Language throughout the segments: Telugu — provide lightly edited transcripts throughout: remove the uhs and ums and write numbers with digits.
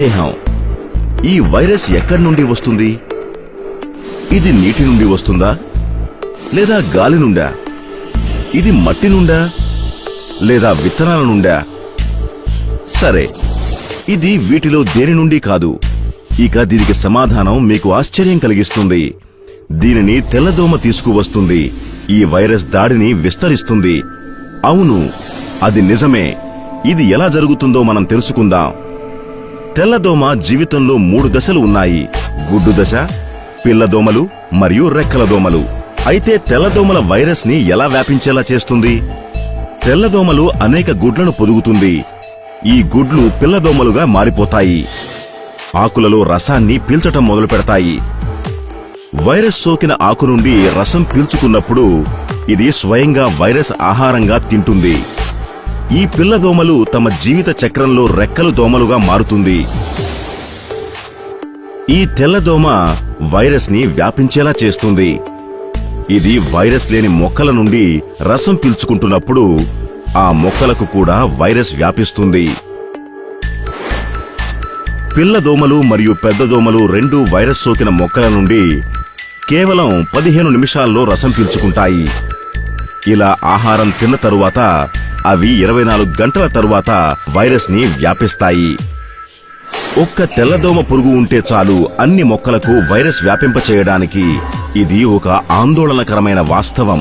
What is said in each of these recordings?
సందేహం, ఈ వైరస్ ఎక్కడి నుండి వస్తుంది? ఇది నీటి నుండి వస్తుందా లేదా గాలి నుండా? ఇది మట్టి నుండా లేదా విత్తనాల నుండా? సరే, ఇది వీటిలో దేని నుండి కాదు. ఇక దీనికి సమాధానం మీకు ఆశ్చర్యం కలిగిస్తుంది. దీనిని తెల్లదోమ తీసుకువస్తుంది. ఈ వైరస్ దాడిని విస్తరిస్తుంది. అవును, అది నిజమే. ఇది ఎలా జరుగుతుందో మనం తెలుసుకుందాం. తెల్లదోమ జీవితంలో 3 దశలు ఉన్నాయి: గుడ్డు దశ, పిల్లదోమలు మరియు రెక్కల దోమలు. అయితే తెల్లదోమల వైరస్ ని ఎలా వ్యాపించేలా చేస్తుంది? తెల్లదోమలు అనేక గుడ్లను పొదుగుతుంది. ఈ గుడ్లు పిల్లదోమలుగా మారిపోతాయి. ఆకులలో రసాన్ని పీల్చటం మొదలు పెడతాయి. వైరస్ సోకిన ఆకు నుండి రసం పీల్చుకున్నప్పుడు ఇది స్వయంగా వైరస్ ఆహారంగా తింటుంది. ఈ పిల్లదోమలు తమ జీవిత చక్రంలో రెక్కలు దోమలుగా మారుతుంది. ఈ తెల్లదోమ వైరస్ ని వ్యాపించేలా చేస్తుంది. ఇది వైరస్ లేని మొక్కల నుండి రసం పీల్చుకుంటున్నప్పుడు ఆ మొక్కలకు కూడా వైరస్ వ్యాపిస్తుంది. పిల్లదోమలు మరియు పెద్దదోమలు రెండూ వైరస్ సోకిన మొక్కల నుండి కేవలం 15 నిమిషాల్లో రసం పీల్చుకుంటాయి. ఇలా ఆహారం తిన్న తరువాత అవి 24 గంటల తరువాత వైరస్ ని వ్యాపిస్తాయి. ఒక్క తెల్లదోమ పురుగు ఉంటే చాలు అన్ని మొక్కలకు వైరస్ వ్యాపింపచేయడానికి. ఇది ఒక ఆందోళనకరమైన వాస్తవం.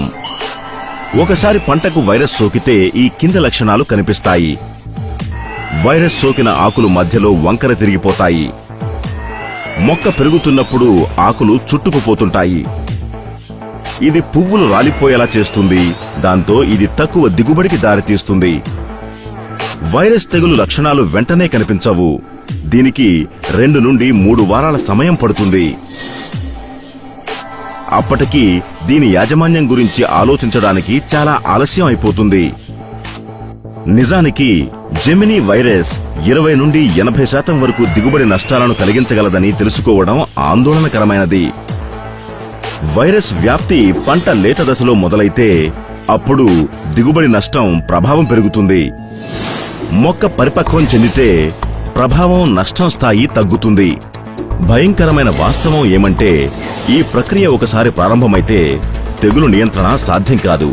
ఒకసారి పంటకు వైరస్ సోకితే ఈ కింది లక్షణాలు కనిపిస్తాయి. వైరస్ సోకిన ఆకులు మధ్యలో వంకర తిరిగిపోతాయి. మొక్క పెరుగుతున్నప్పుడు ఆకులు చుట్టుకుపోతుంటాయి. ఇది పువ్వులు రాలిపోయేలా చేస్తుంది. దాంతో ఇది తక్కువ దిగుబడికి దారితీస్తుంది. వైరస్ తెగులు లక్షణాలు వెంటనే కనిపించవు. దీనికి 2 నుండి 3 వారాల సమయం పడుతుంది. అప్పటికి దీని యాజమాన్యం గురించి ఆలోచించడానికి చాలా ఆలస్యం అయిపోతుంది. నిజానికి జెమినీ వైరస్ 20 నుండి 80% వరకు దిగుబడి నష్టాలను కలిగించగలదని తెలుసుకోవడం ఆందోళనకరమైనది. వైరస్ వ్యాప్తి పంట లేత దశలో మొదలైతే అప్పుడు దిగుబడి నష్టం ప్రభావం పెరుగుతుంది. మొక్క పరిపక్వం చెందితే ప్రభావం నష్టం స్థాయి తగ్గుతుంది. భయంకరమైన వాస్తవం ఏమంటే ఈ ప్రక్రియ ఒకసారి ప్రారంభమైతే తెగులు నియంత్రణ సాధ్యం కాదు.